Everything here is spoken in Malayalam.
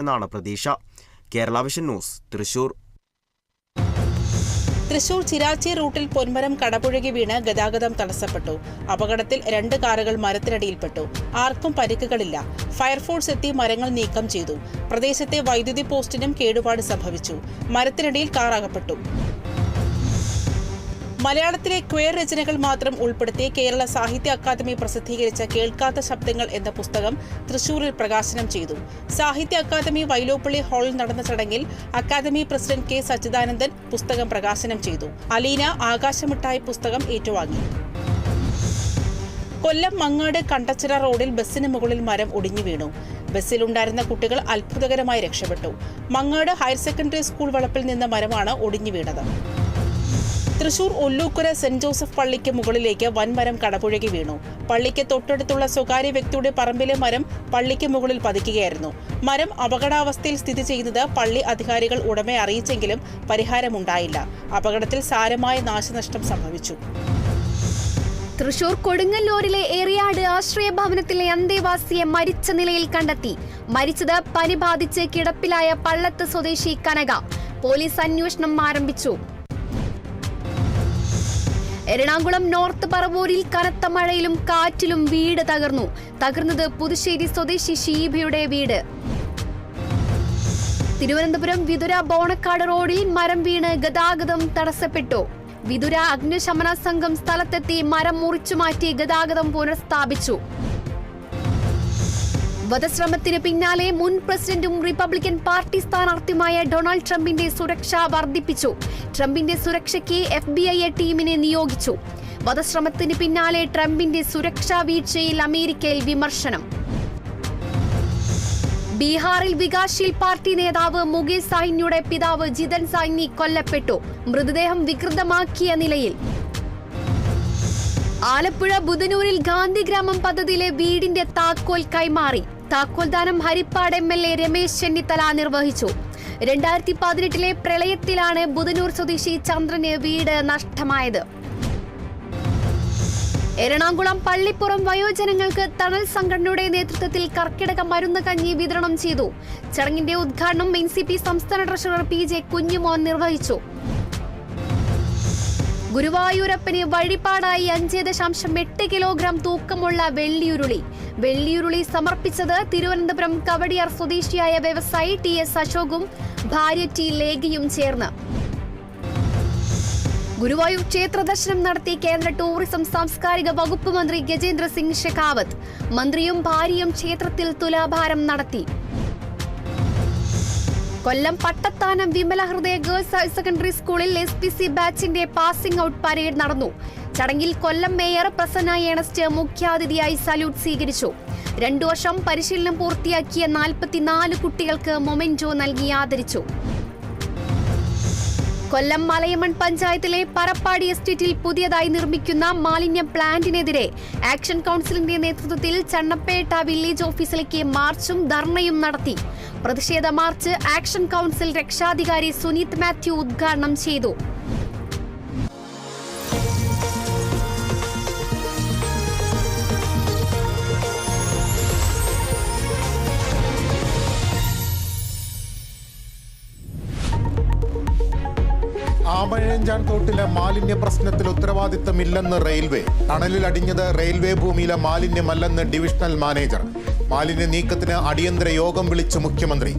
എന്നാണ് പ്രതീക്ഷ. Kerala vision news, Thrissur. തൃശൂർ ചിരാച്ചി റൂട്ടിൽ പൊന്മരം കടപുഴകി വീണ് ഗതാഗതം തടസ്സപ്പെട്ടു. അപകടത്തിൽ 2 കാറുകൾ മരത്തിനടിയിൽപ്പെട്ടു. ആർക്കും പരിക്കുകളില്ല. ഫയർഫോഴ്സ് എത്തി മരങ്ങൾ നീക്കം ചെയ്തു. പ്രദേശത്തെ വൈദ്യുതി പോസ്റ്റിനും കേടുപാട് സംഭവിച്ചു. മരത്തിനടിയിൽ കാർ അകപ്പെട്ടു. മലയാളത്തിലെ ക്വയർ രചനകൾ മാത്രം ഉൾപ്പെടുത്തി കേരള സാഹിത്യ അക്കാദമി പ്രസിദ്ധീകരിച്ച കേൾക്കാത്ത ശബ്ദങ്ങൾ എന്ന പുസ്തകം തൃശൂരിൽ പ്രകാശനം ചെയ്തു. സാഹിത്യ അക്കാദമി വൈലോപ്പള്ളി ഹാളിൽ നടന്ന ചടങ്ങിൽ അക്കാദമി പ്രസിഡന്റ് കെ സച്ചിദാനന്ദൻ പുസ്തകം പ്രകാശനം ചെയ്തു. അലീന ആകാശമിട്ടായി പുസ്തകം ഏറ്റുവാങ്ങി. കൊല്ലം മങ്ങാട് കണ്ടച്ചിറ റോഡിൽ ബസ്സിന് മുകളിൽ മരം ഒടിഞ്ഞു വീണു. ബസ്സിലുണ്ടായിരുന്ന കുട്ടികൾ അത്ഭുതകരമായി രക്ഷപ്പെട്ടു. മങ്ങാട് ഹയർ സെക്കൻഡറി സ്കൂൾ വളപ്പിൽ നിന്ന് മരമാണ് ഒടിഞ്ഞു വീണത്. തൃശൂർ ഒല്ലൂക്കര സെന്റ് ജോസഫ് പള്ളിക്ക് മുകളിലേക്ക് വൻമരം കടപുഴകി വീണു. പള്ളിക്ക് തൊട്ടടുത്തുള്ള സ്വകാര്യ വ്യക്തിയുടെ പറമ്പിലെ മരം പള്ളിക്ക് മുകളിൽ പതിക്കുകയായിരുന്നു. മരം അപകടാവസ്ഥയിൽ സ്ഥിതി ചെയ്യുന്നത് പള്ളി അധികാരികൾ ഉടമയെ അറിയിച്ചെങ്കിലും പരിഹാരമുണ്ടായില്ല. അപകടത്തിൽ സാരമായ നാശനഷ്ടം സംഭവിച്ചു. തൃശൂർ കൊടുങ്ങല്ലൂരിലെ ഏറിയാട് ആശ്രയ ഭവനത്തിലെ അന്തേവാസിയെ മരിച്ച നിലയിൽ കണ്ടെത്തി. മരിച്ചത് പനി ബാധിച്ച് കിടപ്പിലായ പള്ളത്ത് സ്വദേശി കനക. പോലീസ് അന്വേഷണം ആരംഭിച്ചു. എറണാകുളം നോർത്ത് പറവൂരിൽ കനത്ത മഴയിലും കാറ്റിലും വീട് തകർന്നത് പുതുശ്ശേരി സ്വദേശി ഷീബയുടെ വീട്. തിരുവനന്തപുരം വിതുര ബോണക്കാട് റോഡിൽ മരം വീണ് ഗതാഗതം തടസ്സപ്പെട്ടു. വിതുര അഗ്നിശമന സംഘം സ്ഥലത്തെത്തി മരം മുറിച്ചു മാറ്റി ഗതാഗതം പുനഃസ്ഥാപിച്ചു. വധശ്രമത്തിന് പിന്നാലെ മുൻ പ്രസിഡന്റും റിപ്പബ്ലിക്കൻ പാർട്ടി സ്ഥാനാർത്ഥിയുമായ ഡൊണാൾഡ് ട്രംപിന്റെ സുരക്ഷ വർദ്ധിപ്പിച്ചു. ട്രംപിന്റെ സുരക്ഷയ്ക്ക് FBI ടീമിനെ നിയോഗിച്ചു. വധശ്രമത്തിന് പിന്നാലെ ട്രംപിന്റെ സുരക്ഷാ വീഴ്ചയിൽ അമേരിക്കയിൽ വിമർശനം. ബീഹാറിൽ വികാസ്ശീൽ പാർട്ടി നേതാവ് മുകേഷ് സാഹ്നിയുടെ പിതാവ് ജിതൻ സാഹ്നി കൊല്ലപ്പെട്ടു. മൃതദേഹം വികൃതമാക്കിയ നിലയിൽ. ആലപ്പുഴ ബുധനൂരിൽ ഗാന്ധിഗ്രാമം പദ്ധതിയിലെ വീടിന്റെ താക്കോൽ കൈമാറി. താക്കോൽദാനം ഹരിപ്പാട് MLA രമേശ് ചെന്നിത്തല നിർവഹിച്ചു. 2018 പ്രളയത്തിലാണ് ബുധനൂർ സ്വദേശി ചന്ദ്രന് വീട് നഷ്ടമായത്. എറണാകുളം പള്ളിപ്പുറം വയോജനങ്ങൾക്ക് തണൽ സംഘടനയുടെ നേതൃത്വത്തിൽ കർക്കിടക മരുന്ന് കഞ്ഞി വിതരണം ചെയ്തു. ചടങ്ങിന്റെ ഉദ്ഘാടനം NCP സംസ്ഥാന ട്രഷറർ PJ കുഞ്ഞുമോൻ നിർവഹിച്ചു. ഗുരുവായൂരപ്പന് വഴിപാടായി 5.8 കിലോഗ്രാം തൂക്കമുള്ള വെള്ളിയുരുളി സമർപ്പിച്ചത് തിരുവനന്തപുരം കവടിയാർ സ്വദേശിയായ വ്യവസായി TS അശോകും ഭാര്യ T ലേഖയും ചേർന്ന്. ഗുരുവായൂർ ക്ഷേത്ര ദർശനം നടത്തി കേന്ദ്ര ടൂറിസം സാംസ്കാരിക വകുപ്പ് മന്ത്രി ഗജേന്ദ്ര സിംഗ് ഷെഖാവത്ത്. മന്ത്രിയും ഭാര്യയും ക്ഷേത്രത്തിൽ തുലാഭാരം നടത്തി. കൊല്ലം പട്ടത്താനം വിമല ഹൃദയ ഗേൾസ് ഹയർ സെക്കൻഡറി സ്കൂളിൽ SPC ബാച്ചിന്റെ പാസിംഗ് ഔട്ട് പരേഡ് നടന്നു. ചടങ്ങിൽ കൊല്ലം മേയർ പ്രസന്ന ഏണസ്റ്റ് മുഖ്യാതിഥിയായി സല്യൂട്ട് സ്വീകരിച്ചു. 2 വർഷം പരിശീലനം പൂർത്തിയാക്കിയ 44 കുട്ടികൾക്ക് മൊമെന്റോ നൽകി ആദരിച്ചു. കൊല്ലം മലയമൺ പഞ്ചായത്തിലെ പറപ്പാടി എസ്റ്റേറ്റിൽ പുതിയതായി നിർമ്മിക്കുന്ന മാലിന്യ പ്ലാന്റിനെതിരെ ആക്ഷൻ കൗൺസിലിന്റെ നേതൃത്വത്തിൽ ചണ്ണപ്പേട്ട വില്ലേജ് ഓഫീസിലേക്ക് മാർച്ചും ധർണയും നടത്തി. പ്രതിഷേധ മാർച്ച് ആക്ഷൻ കൗൺസിൽ രക്ഷാധികാരി സുനീത് മാത്യു ഉദ്ഘാടനം ചെയ്തു. ആമഴഞ്ചാൻ തോട്ടിലെ മാലിന്യ പ്രശ്നത്തിൽ ഉത്തരവാദിത്തമില്ലെന്ന് റെയിൽവേ. ടണലിൽ അടിഞ്ഞത് റെയിൽവേ ഭൂമിയിലെ മാലിന്യമല്ലെന്ന് ഡിവിഷണൽ മാനേജർ. മാലിന്യ നീക്കത്തിന് അടിയന്തര യോഗം വിളിച്ച് മുഖ്യമന്ത്രി.